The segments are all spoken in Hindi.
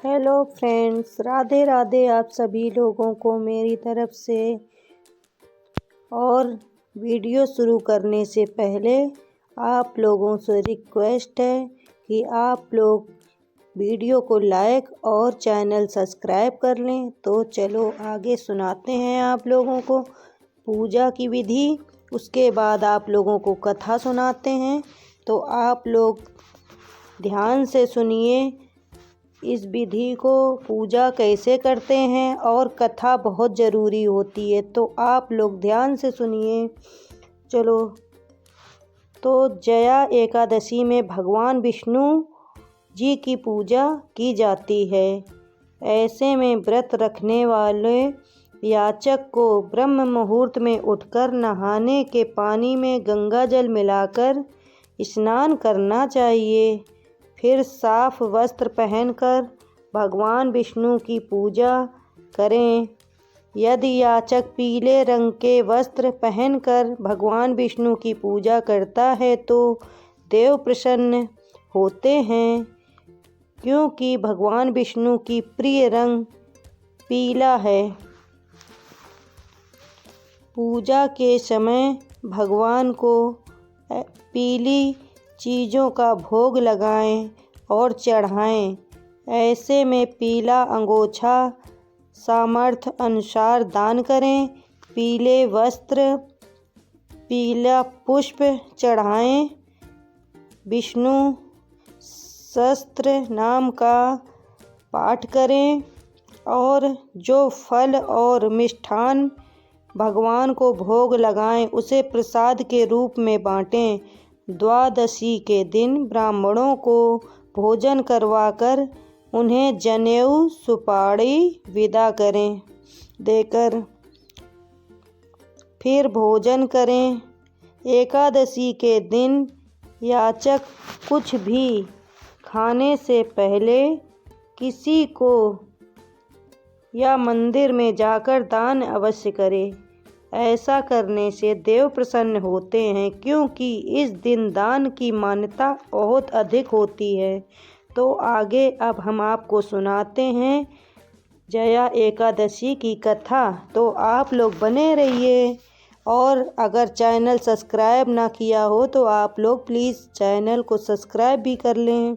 हेलो फ्रेंड्स, राधे राधे आप सभी लोगों को मेरी तरफ से। और वीडियो शुरू करने से पहले आप लोगों से रिक्वेस्ट है कि आप लोग वीडियो को लाइक और चैनल सब्सक्राइब कर लें। तो चलो आगे सुनाते हैं आप लोगों को पूजा की विधि। उसके बाद आप लोगों को कथा सुनाते हैं, तो आप लोग ध्यान से सुनिए इस विधि को, पूजा कैसे करते हैं और कथा बहुत ज़रूरी होती है, तो आप लोग ध्यान से सुनिए। चलो, तो जया एकादशी में भगवान विष्णु जी की पूजा की जाती है। ऐसे में व्रत रखने वाले याचक को ब्रह्म मुहूर्त में उठकर नहाने के पानी में गंगा जल मिलाकर स्नान करना चाहिए। फिर साफ वस्त्र पहनकर भगवान विष्णु की पूजा करें। यदि याचक पीले रंग के वस्त्र पहनकर भगवान विष्णु की पूजा करता है तो देव प्रसन्न होते हैं, क्योंकि भगवान विष्णु की प्रिय रंग पीला है। पूजा के समय भगवान को पीली चीज़ों का भोग लगाएं और चढ़ाएं। ऐसे में पीला अंगोछा सामर्थ्य अनुसार दान करें। पीले वस्त्र, पीला पुष्प चढ़ाएं। विष्णु सहस्त्र नाम का पाठ करें और जो फल और मिष्ठान भगवान को भोग लगाएं उसे प्रसाद के रूप में बांटें। द्वादशी के दिन ब्राह्मणों को भोजन करवाकर उन्हें जनेऊ सुपारी विदा देकर फिर भोजन करें। एकादशी के दिन याचक कुछ भी खाने से पहले किसी को या मंदिर में जाकर दान अवश्य करे। ऐसा करने से देव प्रसन्न होते हैं, क्योंकि इस दिन दान की मान्यता बहुत अधिक होती है। तो आगे अब हम आपको सुनाते हैं जया एकादशी की कथा। तो आप लोग बने रहिए, और अगर चैनल सब्सक्राइब ना किया हो तो आप लोग प्लीज़ चैनल को सब्सक्राइब भी कर लें।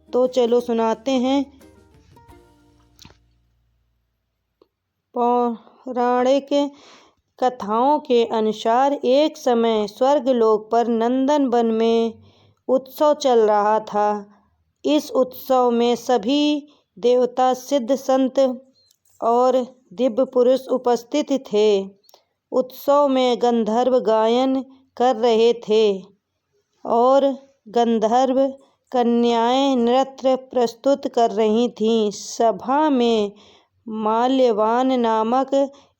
तो चलो सुनाते हैं। पौराणिक कथाओं के अनुसार एक समय स्वर्गलोक पर नंदन वन में उत्सव चल रहा था। इस उत्सव में सभी देवता, सिद्ध संत और दिव्य पुरुष उपस्थित थे। उत्सव में गंधर्व गायन कर रहे थे और गंधर्व कन्याएं नृत्य प्रस्तुत कर रही थीं। सभा में माल्यवान नामक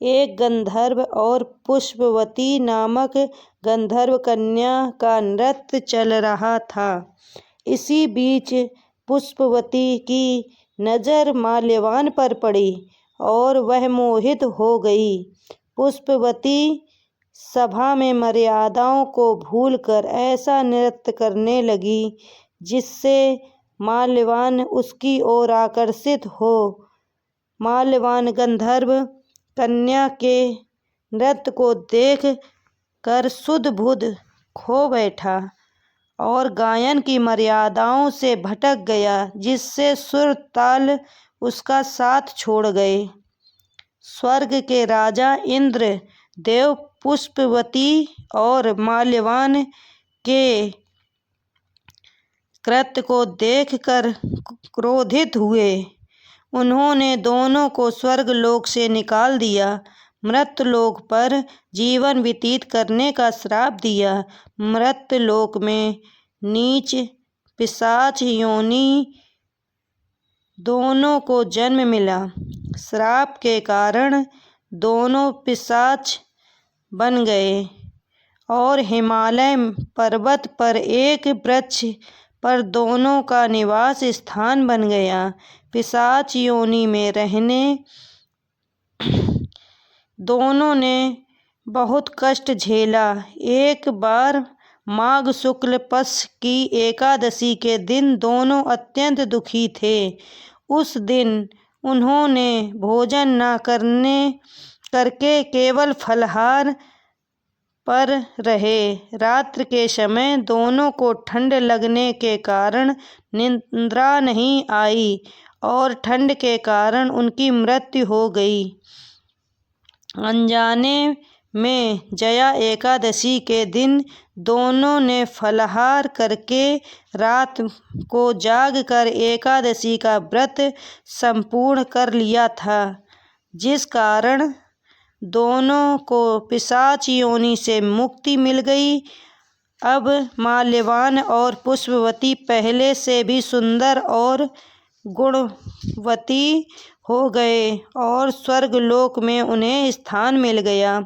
एक गंधर्व और पुष्पवती नामक गंधर्व कन्या का नृत्य चल रहा था। इसी बीच पुष्पवती की नज़र माल्यवान पर पड़ी और वह मोहित हो गई। पुष्पवती सभा में मर्यादाओं को भूलकर ऐसा नृत्य करने लगी जिससे माल्यवान उसकी ओर आकर्षित हो। माल्यवान गंधर्व कन्या के नृत्य को देख कर सुध बुध खो बैठा और गायन की मर्यादाओं से भटक गया, जिससे सुर ताल उसका साथ छोड़ गए। स्वर्ग के राजा इंद्र देव पुष्पवती और माल्यवान के कृत्य को देखकर क्रोधित हुए। उन्होंने दोनों को स्वर्गलोक से निकाल दिया। मृत्यलोक पर जीवन व्यतीत करने का श्राप दिया। मृत्यलोक में नीच पिशाच योनि दोनों को जन्म मिला। श्राप के कारण दोनों पिशाच बन गए और हिमालय पर्वत पर एक वृक्ष पर दोनों का निवास स्थान बन गया। पिशाच योनि में रहने दोनों ने बहुत कष्ट झेला। एक बार माघ शुक्ल पक्ष की एकादशी के दिन दोनों अत्यंत दुखी थे। उस दिन उन्होंने भोजन न करके केवल फलाहार पर रहे। रात्र के समय दोनों को ठंड लगने के कारण निद्रा नहीं आई और ठंड के कारण उनकी मृत्यु हो गई। अनजाने में जया एकादशी के दिन दोनों ने फलाहार करके रात को जागकर एकादशी का व्रत संपूर्ण कर लिया था, जिस कारण दोनों को पिशाच योनि से मुक्ति मिल गई। अब माल्यवान और पुष्पवती पहले से भी सुंदर और गुणवती हो गए और स्वर्गलोक में उन्हें स्थान मिल गया।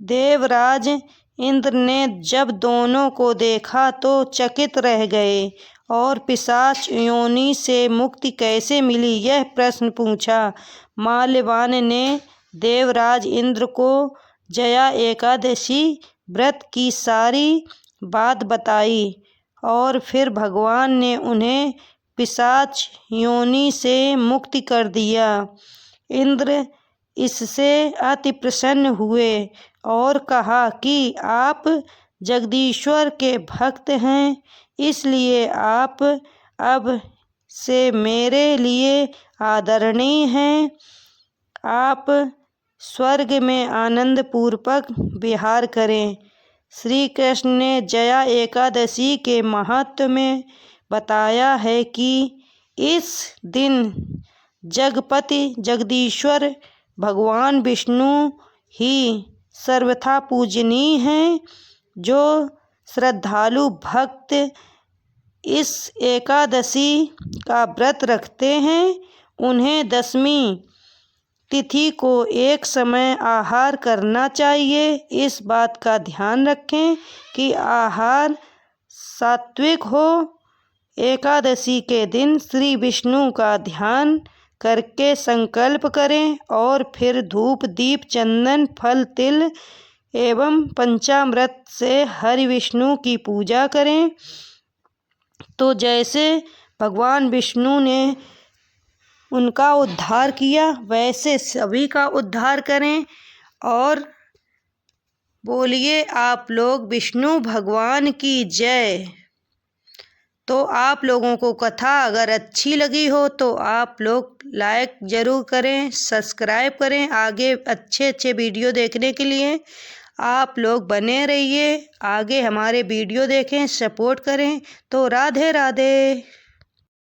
देवराज इंद्र ने जब दोनों को देखा तो चकित रह गए और पिशाच योनि से मुक्ति कैसे मिली, यह प्रश्न पूछा। माल्यवान ने देवराज इंद्र को जया एकादशी व्रत की सारी बात बताई और फिर भगवान ने उन्हें पिशाच योनि से मुक्ति कर दिया। इंद्र इससे अति प्रसन्न हुए और कहा कि आप जगदीश्वर के भक्त हैं, इसलिए आप अब से मेरे लिए आदरणीय हैं। आप स्वर्ग में आनंद पूर्वक विहार करें। श्री कृष्ण ने जया एकादशी के महत्व में बताया है कि इस दिन जगपति जगदीश्वर भगवान विष्णु ही सर्वथा पूजनीय हैं। जो श्रद्धालु भक्त इस एकादशी का व्रत रखते हैं, उन्हें दशमी तिथि को एक समय आहार करना चाहिए। इस बात का ध्यान रखें कि आहार सात्विक हो। एकादशी के दिन श्री विष्णु का ध्यान करके संकल्प करें और फिर धूप दीप चंदन फल तिल एवं पंचामृत से हरि विष्णु की पूजा करें। तो जैसे भगवान विष्णु ने उनका उद्धार किया, वैसे सभी का उद्धार करें। और बोलिए आप लोग विष्णु भगवान की जय। तो आप लोगों को कथा अगर अच्छी लगी हो तो आप लोग लाइक ज़रूर करें, सब्सक्राइब करें। आगे अच्छे अच्छे वीडियो देखने के लिए आप लोग बने रहिए, आगे हमारे वीडियो देखें, सपोर्ट करें। तो राधे राधे।